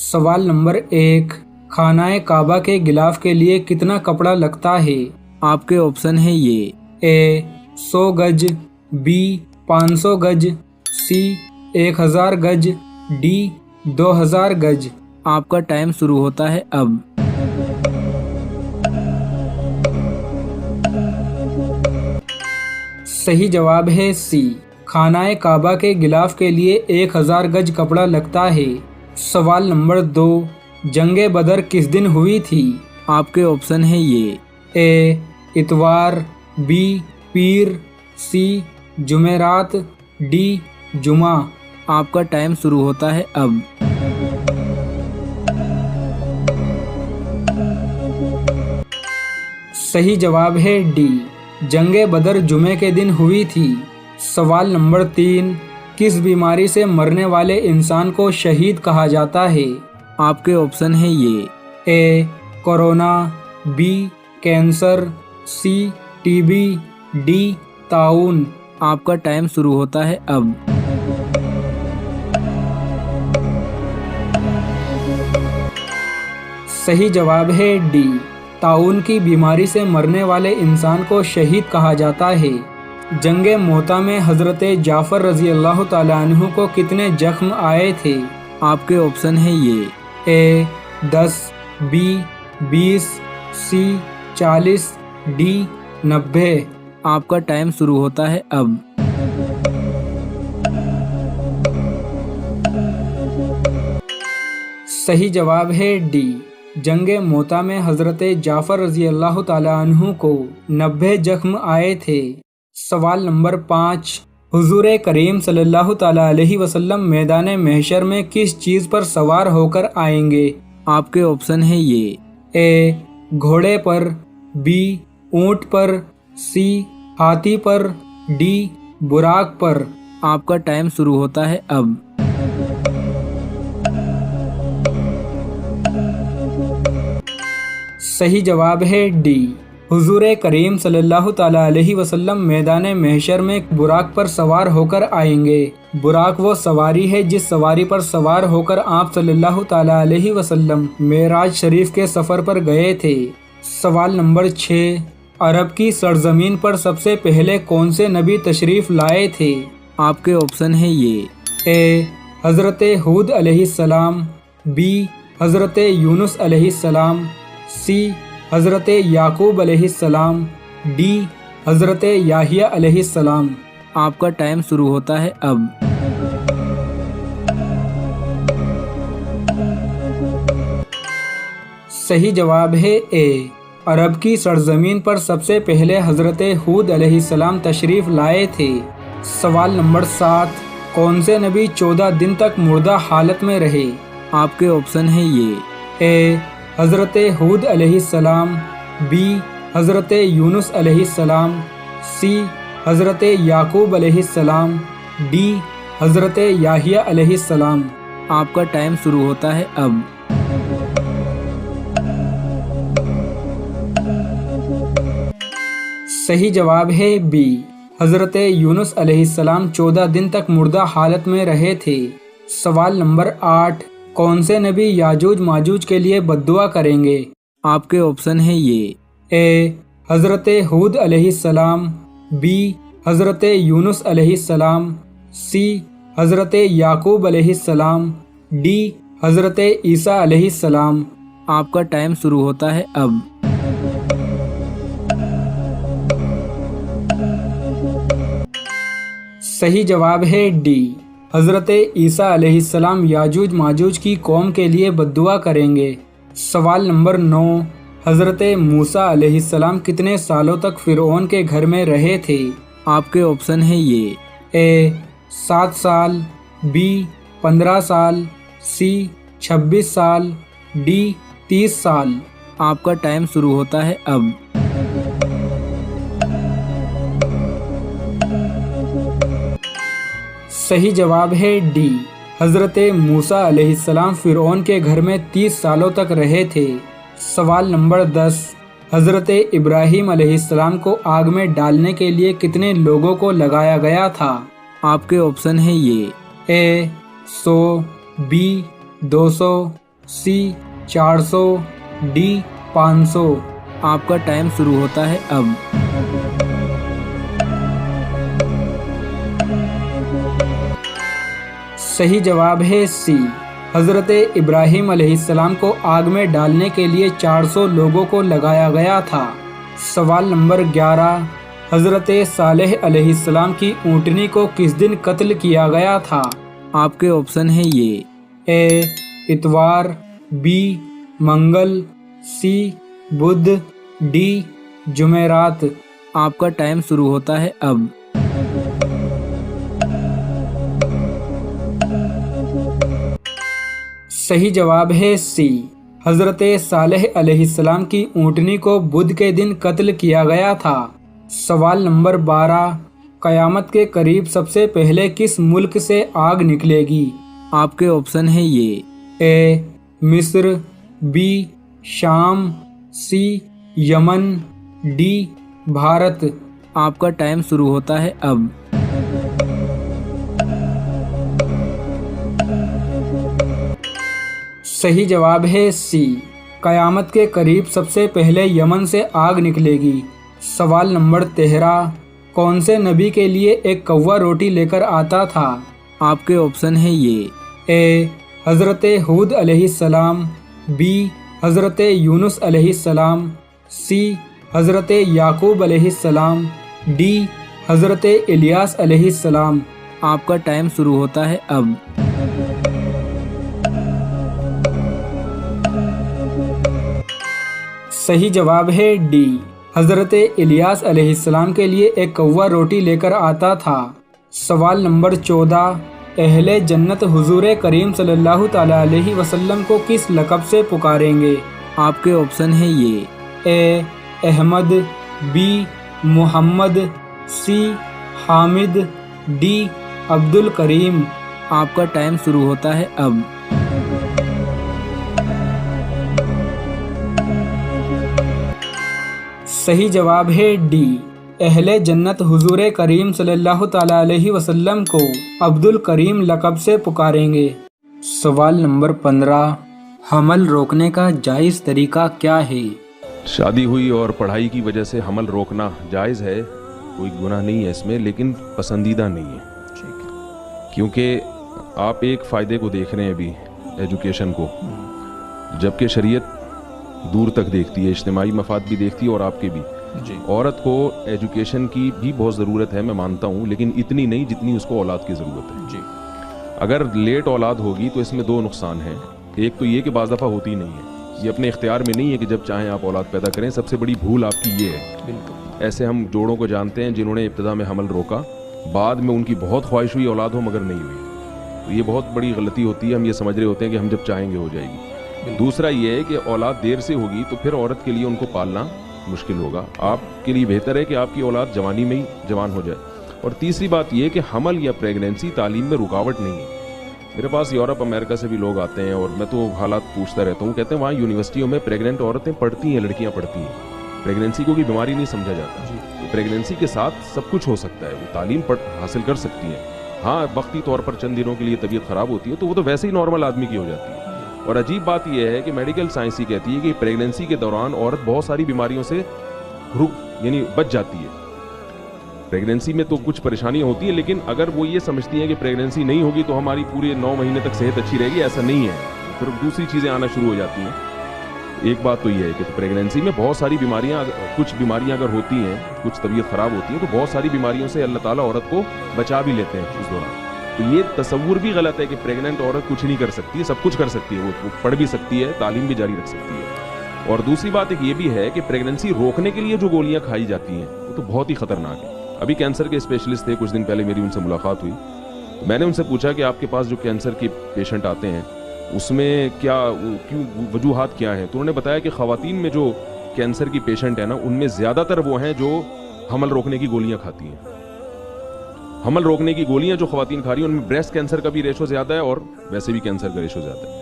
सवाल नंबर 1, खानाए काबा के गिलाफ के लिए कितना कपड़ा लगता है? आपके ऑप्शन है ये। ए 100 गज, बी 500 गज, सी 1000 गज, डी 2000 गज। आपका टाइम शुरू होता है अब। सही जवाब है सी, खानाए काबा के गिलाफ के लिए 1000 गज कपड़ा लगता है। सवाल नंबर 2, जंगे बदर किस दिन हुई थी? आपके ऑप्शन है ये। ए इतवार, बी पीर, सी जुमेरात, डी जुमा। आपका टाइम शुरू होता है अब। सही जवाब है डी, जंगे बदर जुमे के दिन हुई थी। सवाल नंबर 3, किस बीमारी से मरने वाले इंसान को शहीद कहा जाता है? आपके ऑप्शन है ये। ए कोरोना, बी कैंसर, सी टीबी, डी ताउन। आपका टाइम शुरू होता है अब। सही जवाब है डी, ताउन की बीमारी से मरने वाले इंसान को शहीद कहा जाता है। जंगे मोता में हजरत जाफर रजी अल्लाह ताला अन्हु को कितने जख्म आए थे? आपके ऑप्शन है ये। ए 10, बी 20, सी 40, डी 90। आपका टाइम शुरू होता है अब। सही जवाब है डी, जंगे मोता में हजरत जाफर रजी अल्लाह ताला अन्हु को 90 जख्म आए थे। सवाल नंबर 5, हुजूर करीम सल्लल्लाहु ताला अलैहि वसल्लम मैदान महशर में किस चीज़ पर सवार होकर आएंगे? आपके ऑप्शन है ये। ए घोड़े पर, बी ऊंट पर, सी हाथी पर, डी बुराक पर। आपका टाइम शुरू होता है अब। सही जवाब है डी, हुजूर करीम सल्लल्लाहु ताला अलैहि वसल्लम मैदान महशर में बुराक पर सवार होकर आएंगे। बुराक वो सवारी है जिस सवारी पर सवार होकर आप सल्लल्लाहु ताला अलैहि वसल्लम मेराज शरीफ के सफ़र पर गए थे। सवाल नंबर 6, अरब की सरजमीन पर सबसे पहले कौन से नबी तशरीफ़ लाए थे? आपके ऑप्शन है ये। ए हज़रत हूद अलैहिस्सलाम, बी हज़रत यूनुस अलैहिस्सलाम, सी हज़रत याकूब अलैहिस्सलाम, डी हज़रत याहिया अलैहिस्सलाम। आपका टाइम शुरू होता है अब। सही जवाब है ए, अरब की सरजमीन पर सबसे पहले हज़रत हूद अलैहिस्सलाम तशरीफ़ लाए थे। सवाल नंबर 7, कौन से नबी 14 दिन तक मुर्दा हालत में रहे? आपके ऑप्शन है ये। ए हज़रत हूद अलैहिस्सलाम, बी हज़रत यूनुस अलैहिस्सलाम, सी हज़रत याकूब अलैहिस्सलाम, डी हज़रत याहिया अलैहिस्सलाम। आपका टाइम शुरू होता है अब। सही जवाब है बी, हज़रत यूनुस अलैहिस्सलाम 14 दिन तक मुर्दा हालत में रहे थे। सवाल नंबर 8, कौन से नबी याजूज माजूज के लिए बद्दुआ करेंगे? आपके ऑप्शन है ये। ए हज़रत हूद अलैहिस्सलाम, बी हज़रत यूनुस अलैहिस्सलाम, सी हज़रत याकूब अलैहिस्सलाम, डी हज़रत ईसा अलैहिस्सलाम। आपका टाइम शुरू होता है अब। सही जवाब है डी, हज़रत ईसा अलैहिस्सलाम याजूज माजूज की कौम के लिए बद्दुआ करेंगे। सवाल नंबर 9, हज़रत मूसा अलैहिस्सलाम कितने सालों तक फ़िरौन के घर में रहे थे? आपके ऑप्शन है ये। ए 7 साल, बी 15 साल, सी 26 साल, डी 30 साल। आपका टाइम शुरू होता है अब। सही जवाब है डी, हज़रत मूसा अलैहिस्सलाम फ़िरौन के घर में 30 सालों तक रहे थे। सवाल नंबर 10, हज़रत इब्राहीम अलैहिस्सलाम को आग में डालने के लिए कितने लोगों को लगाया गया था? आपके ऑप्शन है ये। ए 100, बी 200, सी 400, डी 500। आपका टाइम शुरू होता है अब। सही जवाब है सी। हज़रत इब्राहीम अलैहिस्सलाम को आग में डालने के लिए 400 लोगों को लगाया गया था। सवाल नंबर 11, हज़रत सालेह अलैहिस्सलाम की ऊँटनी को किस दिन कत्ल किया गया था? आपके ऑप्शन है ये। ए इतवार, बी मंगल, सी बुध, डी जुमेरात। आपका टाइम शुरू होता है अब। सही जवाब है सी। हज़रत सालेह अलैहिस्सलाम की ऊँटनी को बुध के दिन कत्ल किया गया था। सवाल नंबर 12, क़यामत के करीब सबसे पहले किस मुल्क से आग निकलेगी? आपके ऑप्शन है ये। ए मिस्र, बी शाम, सी यमन, डी भारत। आपका टाइम शुरू होता है अब। सही जवाब है सी। क़यामत के करीब सबसे पहले यमन से आग निकलेगी। सवाल नंबर 13, कौन से नबी के लिए एक कौवा रोटी लेकर आता था? आपके ऑप्शन है ये। ए हज़रत हूद अलैहिस्सलाम, बी हज़रत यूनुस अलैहिस्सलाम, सी हज़रत याकूब अलैहिस्सलाम, डी हज़रत इलियास अलैहिस्सलाम। आपका टाइम शुरू होता है अब। सही जवाब है डी। हज़रत इलियास अलैहिस्सलाम के लिए एक कौवा रोटी लेकर आता था। सवाल नंबर 14, अहले जन्नत हुजूर करीम सल्लल्लाहु ताला अलैहि वसल्लम को किस लक़ब से पुकारेंगे? आपके ऑप्शन है ये। ए अहमद, बी मुहम्मद, सी हामिद, डी अब्दुल करीम। आपका टाइम शुरू होता है अब। सही जवाब है डी। अहले जन्नत हुजूर करीम सल्लल्लाहु ताला अलैहि वसल्लम को अब्दुल करीम लक़ब से पुकारेंगे। सवाल नंबर 15, हमल रोकने का जायज़ तरीका क्या है? शादी हुई और पढ़ाई की वजह से हमल रोकना जायज़ है, कोई गुनाह नहीं है इसमें, लेकिन पसंदीदा नहीं है। क्योंकि आप एक फ़ायदे को देख रहे हैं अभी, एजुकेशन को, जबकि शरीयत दूर तक देखती है, इज्तिमाई मफाद भी देखती है और आपके भी। औरत को एजुकेशन की भी बहुत ज़रूरत है, मैं मानता हूँ, लेकिन इतनी नहीं जितनी उसको औलाद की ज़रूरत है। अगर लेट औलाद होगी तो इसमें दो नुकसान हैं। एक तो ये कि बाज़ दफ़ा होती नहीं है, ये अपने इख्तियार में नहीं है कि जब चाहें आप औलाद पैदा करें। सबसे बड़ी भूल आपकी ये है। ऐसे हम जोड़ों को जानते हैं जिन्होंने इब्तिदा में हमल रोका, बाद में उनकी बहुत ख्वाहिश हुई औलाद हो मगर नहीं हुई। तो ये बहुत बड़ी गलती होती है। हम ये समझ रहे होते हैं कि हम जब चाहेंगे हो जाएगी। दूसरा ये है कि औलाद देर से होगी तो फिर औरत के लिए उनको पालना मुश्किल होगा। आपके लिए बेहतर है कि आपकी औलाद जवानी में ही जवान हो जाए। और तीसरी बात ये है कि हमल या प्रेगनेंसी तालीम में रुकावट नहीं है। मेरे पास यूरोप अमेरिका से भी लोग आते हैं और मैं तो हालात पूछता रहता हूँ। कहते हैं वहाँ यूनिवर्सिटियों में प्रेग्नेंट औरतें पढ़ती हैं, लड़कियाँ पढ़ती हैं। प्रेगनेंसी को भी बीमारी नहीं समझा जाता। तो प्रेगनेंसी के साथ सब कुछ हो सकता है, वो तालीम हासिल कर सकती हैं। हाँ, वक्ती तौर पर चंद दिनों के लिए तबीयत ख़राब होती है तो वो तो वैसे ही नॉर्मल आदमी की हो जाती है। और अजीब बात यह है कि मेडिकल साइंस ही कहती है कि प्रेगनेंसी के दौरान औरत बहुत सारी बीमारियों से बच जाती है। प्रेगनेंसी में तो कुछ परेशानियां होती हैं, लेकिन अगर वो ये समझती हैं कि प्रेगनेंसी नहीं होगी तो हमारी पूरे 9 महीने तक सेहत अच्छी रहेगी, ऐसा नहीं है। फिर दूसरी चीज़ें आना शुरू हो जाती हैं। एक बात तो ये है कि तो प्रेगनेंसी में बहुत सारी बीमारियां, कुछ बीमारियां अगर होती हैं, कुछ तबीयत ख़राब होती है तो बहुत सारी बीमारियों से अल्लाह ताला औरत को बचा भी लेते हैं उस दौरान। तो ये तसव्वुर भी गलत है कि प्रेग्नेंट औरत कुछ नहीं कर सकती, सब कुछ कर सकती है। वो पढ़ भी सकती है, तालीम भी जारी रख सकती है। और दूसरी बात एक ये भी है कि प्रेगनेंसी रोकने के लिए जो गोलियां खाई जाती हैं वो तो बहुत ही खतरनाक है। अभी कैंसर के स्पेशलिस्ट थे, कुछ दिन पहले मेरी उनसे मुलाकात हुई। तो मैंने उनसे पूछा कि आपके पास जो कैंसर के पेशेंट आते हैं उसमें क्यों वजूहात क्या हैं? तो उन्होंने बताया कि ख़वातीन में जो कैंसर की पेशेंट है ना, उनमें ज़्यादातर वो हैं जो हमल रोकने की गोलियाँ खाती हैं। हमल रोकने की गोलियां जो ख़वातीन खा रही हैं उनमें ब्रेस्ट कैंसर का भी रेशो ज़्यादा है और वैसे भी कैंसर का रेशो ज़्यादा है।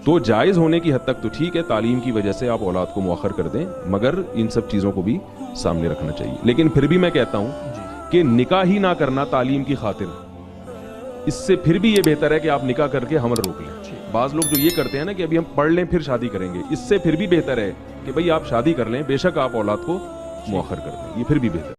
तो जायज़ होने की हद तक तो ठीक है, तालीम की वजह से आप औलाद को मुअख्खर कर दें, मगर इन सब चीज़ों को भी सामने रखना चाहिए। लेकिन फिर भी मैं कहता हूँ कि निकाह ही ना करना तालीम की खातिर, इससे फिर भी ये बेहतर है कि आप निकाह करके हमल रोक लें। بعض لوگ جو یہ کرتے ہیں نا کہ ابھی ہم پڑھ لیں پھر شادی کریں گے، اس سے پھر بھی بہتر ہے کہ بھئی آپ شادی کر لیں، بے شک آپ اولاد کو مؤخر کر دیں، یہ پھر بھی بہتر